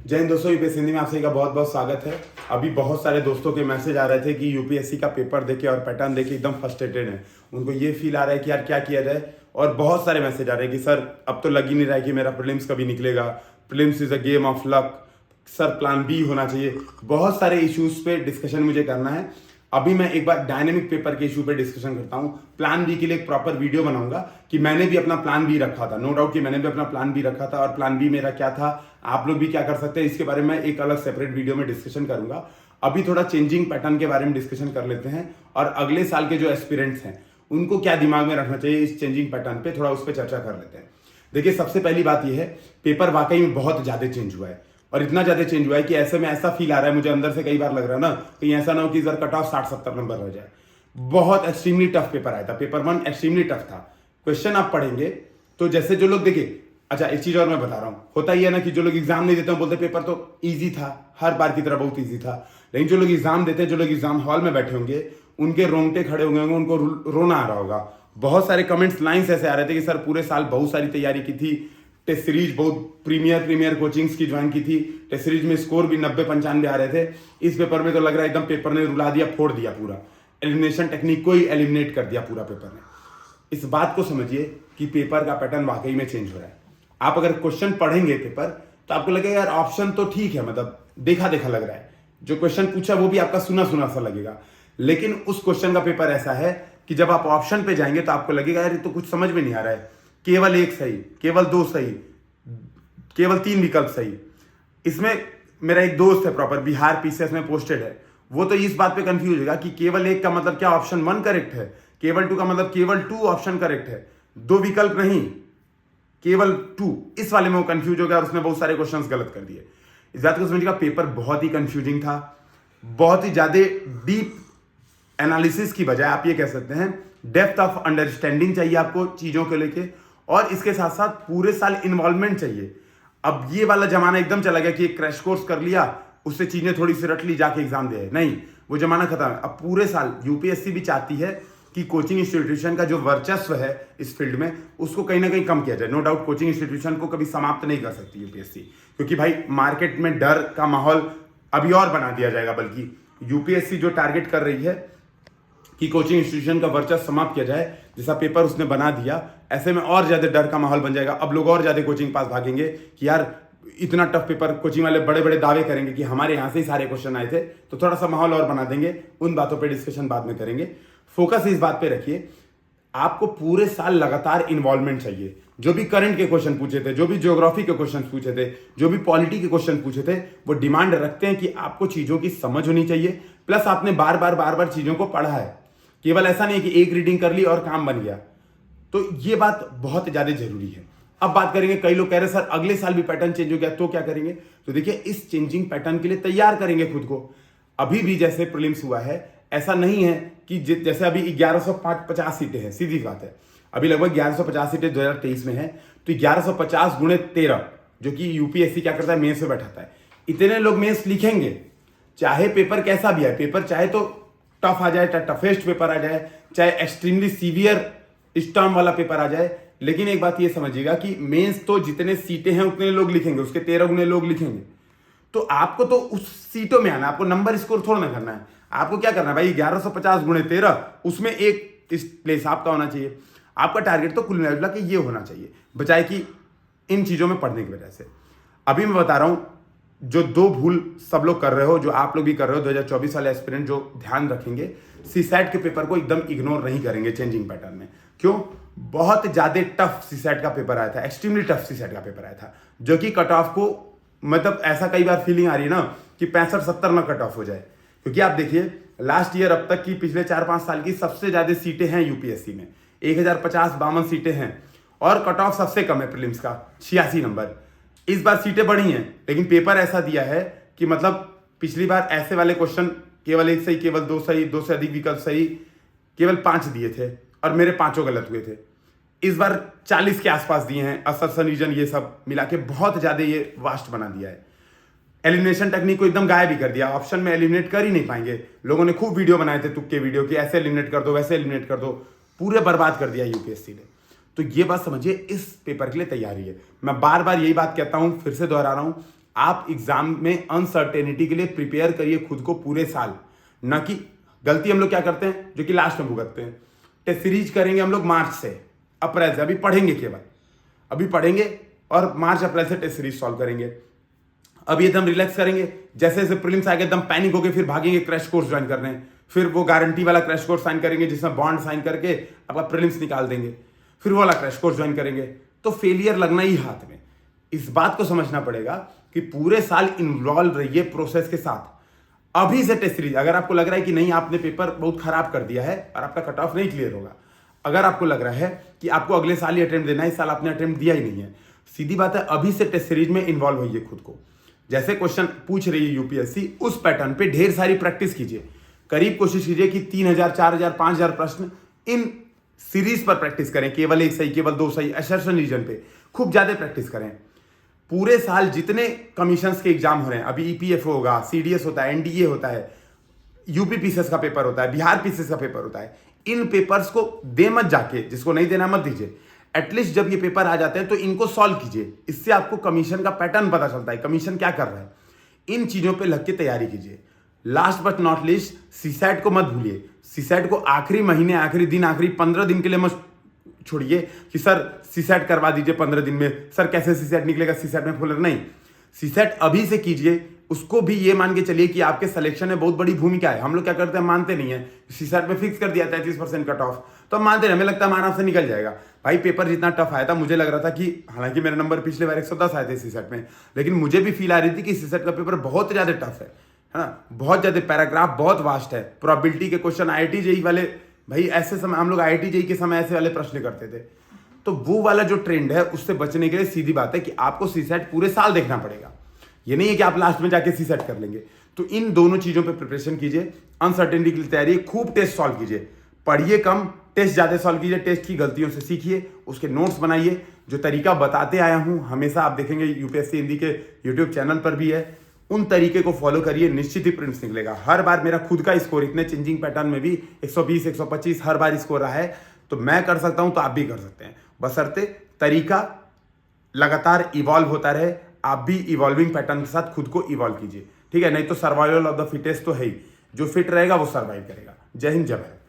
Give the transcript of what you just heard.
जय हिंद दोस्तों, यूपीएससी हिंदी में आप सभी का बहुत बहुत स्वागत है। अभी बहुत सारे दोस्तों के मैसेज आ रहे थे कि यूपीएससी का पेपर देखे और पैटर्न देखे एकदम फ्रस्ट्रेटेड है। उनको ये फील आ रहा है कि यार क्या किया जाए, और बहुत सारे मैसेज आ रहे हैं कि सर अब तो लग ही नहीं रहा है कि मेरा प्रीलिम्स कभी निकलेगा, prelims is a game of luck, sir plan B होना चाहिए। बहुत सारे इश्यूज पे डिस्कशन मुझे करना है। अभी मैं एक बार डायनेमिक पेपर के इशू पे डिस्कशन करता हूँ। प्लान बी के लिए एक प्रॉपर वीडियो बनाऊंगा कि मैंने भी अपना प्लान बी रखा था। नो डाउट कि मैंने भी अपना प्लान बी रखा था, और प्लान बी मेरा क्या था, आप लोग भी क्या कर सकते हैं, इसके बारे में एक अलग सेपरेट वीडियो में डिस्कशन करूंगा। अभी थोड़ा चेंजिंग पैटर्न के बारे में डिस्कशन कर लेते हैं, और अगले साल के जो एस्पिरेंट्स हैं उनको क्या दिमाग में रखना चाहिए इस चेंजिंग पैटर्न पे, थोड़ा उस पर चर्चा कर लेते हैं। देखिए, सबसे पहली बात यह है, पेपर वाकई में बहुत ज्यादा चेंज हुआ है, और इतना ज्यादा चेंज हुआ है कि ऐसे में ऐसा फील आ रहा है मुझे अंदर से, कई बार लग रहा है ना कहीं ऐसा ना हो कि इधर कट ऑफ 60-70 नंबर हो जाए। बहुत एक्सट्रीमली टफ पेपर आया था। पेपर 1 एक्सट्रीमली टफ था। क्वेश्चन आप पढ़ेंगे तो जैसे जो लोग देखिए, अच्छा एक चीज और मैं बता रहा हूं, होता ही है ना कि जो लोग एग्जाम नहीं देते हैं बोलते पेपर तो ईजी था, हर बार की तरह बहुत ईजी था। लेकिन जो लोग एग्जाम देते हैं, जो लोग एग्जाम हॉल में बैठे होंगे, उनके रोंगटे खड़े होंगे, उनको रोना आ रहा होगा। बहुत सारे कमेंट्स लाइन्स ऐसे आ रहे थे कि सर पूरे साल बहुत सारी तैयारी की थी, टेस्ट सीरीज बहुत प्रीमियर कोचिंग्स की ज्वाइन की थी, टेस्ट सीरीज में स्कोर भी 90-95 आ रहे थे। इस पेपर में तो लग रहा है एकदम पेपर ने रुला दिया, फोड़ दिया, पूरा एलिमिनेशन टेक्निक को ही एलिमिनेट कर दिया पूरा पेपर ने। इस बात को समझिए कि पेपर का पैटर्न वाकई में चेंज हो रहा है। आप अगर क्वेश्चन पढ़ेंगे पेपर तो आपको लगेगा यार ऑप्शन तो ठीक है, मतलब देखा देखा लग रहा है, जो क्वेश्चन पूछा वो भी आपका सुना सुना सा लगेगा। लेकिन उस क्वेश्चन का पेपर ऐसा है कि जब आप ऑप्शन पे जाएंगे तो आपको लगेगा यार ये तो कुछ समझ में नहीं आ रहा है, केवल एक सही, केवल 2 सही, केवल 3 विकल्प सही। इसमें मेरा एक दोस्त है प्रॉपर बिहार पीसीएस में पोस्टेड है, वो तो इस बात पे कंफ्यूज होगा कि केवल 1 का मतलब क्या ऑप्शन 1 करेक्ट है, केवल 2 का मतलब केवल 2 ऑप्शन करेक्ट है, 2 विकल्प नहीं, केवल 2। इस वाले में वो कंफ्यूज हो गया और उसने बहुत सारे क्वेश्चंस गलत कर दिए। इस बात को समझिएगा, पेपर बहुत ही कंफ्यूजिंग था, बहुत ही ज्यादा डीप एनालिसिस की बजाय आप ये कह सकते हैं डेप्थ ऑफ अंडरस्टैंडिंग चाहिए आपको चीजों को लेके, और इसके साथ साथ पूरे साल इन्वॉल्वमेंट चाहिए। अब ये वाला जमाना एकदम चला गया कि एक क्रैश कोर्स कर लिया, उससे चीजें थोड़ी सी रट ली, जाके एग्जाम दे, नहीं, वो जमाना खत्म है। अब पूरे साल यूपीएससी भी चाहती है कि कोचिंग इंस्टीट्यूशन का जो वर्चस्व है इस फील्ड में उसको कहीं ना कहीं कम किया जाए। नो डाउट कोचिंग इंस्टीट्यूशन को कभी समाप्त नहीं कर सकती यूपीएससी, क्योंकि भाई मार्केट में डर का माहौल अभी और बना दिया जाएगा। बल्कि यूपीएससी जो टारगेट कर रही है कि कोचिंग इंस्टीट्यूशन का वर्चस्व समाप्त किया जाए, जैसा पेपर उसने बना दिया, ऐसे में और ज्यादा डर का माहौल बन जाएगा। अब लोग और ज्यादा कोचिंग पास भागेंगे कि यार इतना टफ पेपर, कोचिंग वाले बड़े बड़े दावे करेंगे कि हमारे यहाँ से ही सारे क्वेश्चन आए थे, तो थोड़ा सा माहौल और बना देंगे। उन बातों पे डिस्कशन बाद में करेंगे। फोकस इस बात पे रखिए, आपको पूरे साल लगातार इन्वॉल्वमेंट चाहिए। जो भी करंट के क्वेश्चन पूछे थे, जो भी ज्योग्राफी के क्वेश्चन पूछे थे, जो भी पॉलिटी के क्वेश्चन पूछे थे, वो डिमांड रखते हैं कि आपको चीजों की समझ होनी चाहिए, प्लस आपने बार बार चीजों को पढ़ा है। केवल ऐसा नहीं कि एक रीडिंग कर ली और काम बन गया। तो ये बात बहुत ज्यादा जरूरी है। अब बात करेंगे, कई लोग कह रहे हैं सर अगले साल भी पैटर्न चेंज हो गया तो क्या करेंगे। तो देखिए, इस चेंजिंग पैटर्न के लिए तैयार करेंगे खुद को। अभी भी जैसे प्रीलिम्स हुआ है, ऐसा नहीं है कि जैसे अभी 1150 सीटें हैं, सीधी बात है, अभी लगभग 1150 सीटें 2023 में है, तो 1150 गुणे 13, जो कि यूपीएससी क्या करता है, मेंस में बैठाता है। इतने लोग मेंस लिखेंगे, चाहे पेपर कैसा भी है, पेपर चाहे तो टफ आ जाए, चाहे टफेस्ट पेपर आ जाए, चाहे एक्सट्रीमली सीवियर स्टर्म वाला पेपर आ जाए, लेकिन एक बात ये समझिएगा कि मेंस तो जितने सीटें हैं उतने लोग लिखेंगे, उसके 13 गुने लोग लिखेंगे। तो आपको तो उस सीटों में आना, आपको नंबर स्कोर थोड़ा ना करना है। आपको क्या करना है भाई, 1150 गुणे 13, उसमें एक प्लेस आपका होना चाहिए। आपका टारगेट तो कुल मिला के ये होना चाहिए, बजाय कि इन चीजों में पढ़ने की वजह से। अभी मैं बता रहा हूं, जो 2 भूल सब लोग कर रहे हो, जो आप लोग भी कर रहे हो, 2024 वाले एस्पिरेंट जो ध्यान रखेंगे, सीसैट के पेपर को एकदम इग्नोर नहीं करेंगे चेंजिंग पैटर्न में। क्यों? बहुत ज्यादा टफ सीसैट का पेपर आया था, एक्सट्रीमली टफ सीसैट का पेपर आया था, जो कि कट ऑफ को, मतलब ऐसा कई बार फीलिंग आ रही है ना कि 65-70 ना कट ऑफ हो जाए। क्योंकि आप देखिए, लास्ट ईयर अब तक की पिछले 4-5 साल की सबसे ज्यादा सीटें हैं यूपीएससी में, 1050-52 सीटें हैं, और कट ऑफ सबसे कम है प्रीलिम्स का, 86 नंबर। इस बार सीटें बढ़ी हैं, लेकिन पेपर ऐसा दिया है कि मतलब पिछली बार ऐसे वाले क्वेश्चन केवल 1 सही, केवल 2 सही, 2 से अधिक विकल्प सही, केवल 5 दिए थे, और मेरे 5 गलत हुए थे। इस बार 40 के आसपास दिए हैं, असर्शन रीजन ये सब मिला के बहुत ज्यादा ये वास्ट बना दिया है। एलिमिनेशन टेक्निक को एकदम गायब ही कर दिया, ऑप्शन में एलिमिनेट कर ही नहीं पाएंगे। लोगों ने खूब वीडियो बनाए थे, तुक्के वीडियो, कि ऐसे एलिमिनेट कर दो, वैसे एलिमिनेट कर दो, पूरे बर्बाद कर दिया यूपीएससी ने। तो ये बात समझिए, इस पेपर के लिए तैयारी है। मैं बार बार यही बात कहता हूं, फिर से दोहरा रहा हूं, आप एग्जाम में अनसर्टेनिटी के लिए प्रिपेयर करिए खुद को पूरे साल। ना कि गलती हम लोग क्या करते हैं जो कि लास्ट में भुगतते हैं। टेस्ट सीरीज करेंगे हम लोग मार्च से, अप्रैल से, अभी पढ़ेंगे केवल, अभी पढ़ेंगे और मार्च अप्रैल से टेस्ट सीरीज सॉल्व करेंगे। अभी एकदम रिलैक्स करेंगे, जैसे जैसे प्रीलिम्स आएंगे एकदम पैनिक होके फिर भागेंगे क्रैश कोर्स ज्वाइन करने, फिर वो गारंटी वाला क्रैश कोर्स साइन करेंगे जिसमें बॉन्ड साइन करके आपका प्रीलिम्स निकाल देंगे, फिर वो वाला क्रैश कोर्स ज्वाइन करेंगे, तो फेलियर लगना ही हाथ में। इस बात को समझना पड़ेगा कि पूरे साल इन्वॉल्व रहिए प्रोसेस के साथ। अभी से टेस्ट सीरीज, अगर आपको लग रहा है कि नहीं आपने पेपर बहुत खराब कर दिया है और आपका कट ऑफ नहीं क्लियर होगा, अगर आपको लग रहा है कि आपको अगले साल ही अटेम्प्ट देना है, इस साल आपने अटेम्प्ट दिया ही नहीं है, सीधी बात है अभी से टेस्ट सीरीज में इन्वॉल्व होइए खुद को। जैसे क्वेश्चन पूछ रही है यूपीएससी, उस पैटर्न पे ढेर सारी प्रैक्टिस कीजिए। करीब कोशिश कीजिए कि 3000, 4000, 5000 प्रश्न इन सीरीज पर प्रैक्टिस करें, केवल एक सही, केवल दो सही, असर्शन रीजन पे खूब ज्यादा प्रैक्टिस करें। पूरे साल जितने कमीशंस के एग्जाम हो रहे हैं, अभी ईपीएफओ होगा, सीडीएस होता है, एनडीए होता है, यूपी पीसीएस का पेपर होता है, बिहार पीसीएस का पेपर होता है, इन पेपर्स को दे मत जाके, जिसको नहीं देना मत दीजिए। एटलीस्ट जब ये पेपर आ जाते हैं तो इनको सॉल्व कीजिए, इससे आपको कमीशन का पैटर्न पता चलता है, कमीशन क्या कर रहा है। इन चीजों पे लग के तैयारी कीजिए। Last but not least, CSAT को मत भूलिए। सीसैट को आखिरी महीने, आखिरी दिन, आखिरी 15 दिन के लिए मत छोड़िए कि सर सीसैट करवा दीजिए 15 दिन में, सर कैसे सीसैट निकलेगा, सीसैट में फुलर नहीं। सीसैट अभी से कीजिए, उसको भी ये मान के चलिए कि आपके सिलेक्शन में बहुत बड़ी भूमिका है। हम लोग क्या करते हैं, मानते नहीं है। सीसैट में फिक्स कर दिया 33% कट ऑफ, तो हम मानते नहीं, हमें लगता है हमारा से निकल जाएगा। भाई पेपर जितना टफ आया था, मुझे लग रहा था कि हालांकि मेरे नंबर पिछले बार 110 आए थे सीसैट में, लेकिन मुझे भी फील आ रही थी कि सीसैट का पेपर बहुत ज्यादा टफ है ना, बहुत ज्यादा पैराग्राफ बहुत वास्ट है, प्रोबेबिलिटी के क्वेश्चन आईआईटी जेईई वाले, भाई ऐसे समय हम लोग आईआईटी जेईई के समय ऐसे वाले प्रश्न करते थे। तो वो वाला जो ट्रेंड है उससे बचने के लिए सीधी बात है कि आपको सीसैट पूरे साल देखना पड़ेगा। ये नहीं है कि आप लास्ट में जाके सीसैट कर लेंगे। तो इन दोनों चीजों पे प्रिपरेशन कीजिए, अनसर्टेनिटी के लिए तैयारी, खूब टेस्ट सॉल्व कीजिए, पढ़िए कम, टेस्ट ज्यादा सॉल्व कीजिए, टेस्ट की गलतियों से सीखिए, उसके नोट्स बनाइए। जो तरीका बताते आया हूं हमेशा, आप देखेंगे यूपीएससी हिंदी के यूट्यूब चैनल पर भी है, उन तरीके को फॉलो करिए, निश्चित ही प्रिंट्स निकलेगा। हर बार मेरा खुद का स्कोर इतने चेंजिंग पैटर्न में भी 120, 125 हर बार स्कोर रहा है। तो मैं कर सकता हूं तो आप भी कर सकते हैं, बशर्ते तरीका लगातार इवॉल्व होता रहे। आप भी इवॉल्विंग पैटर्न के साथ खुद को इवॉल्व कीजिए, ठीक है। नहीं तो सर्वाइवल ऑफ द फिटेस्ट तो है ही, जो फिट रहेगा वो सर्वाइव करेगा। जय हिंद, जय भारत।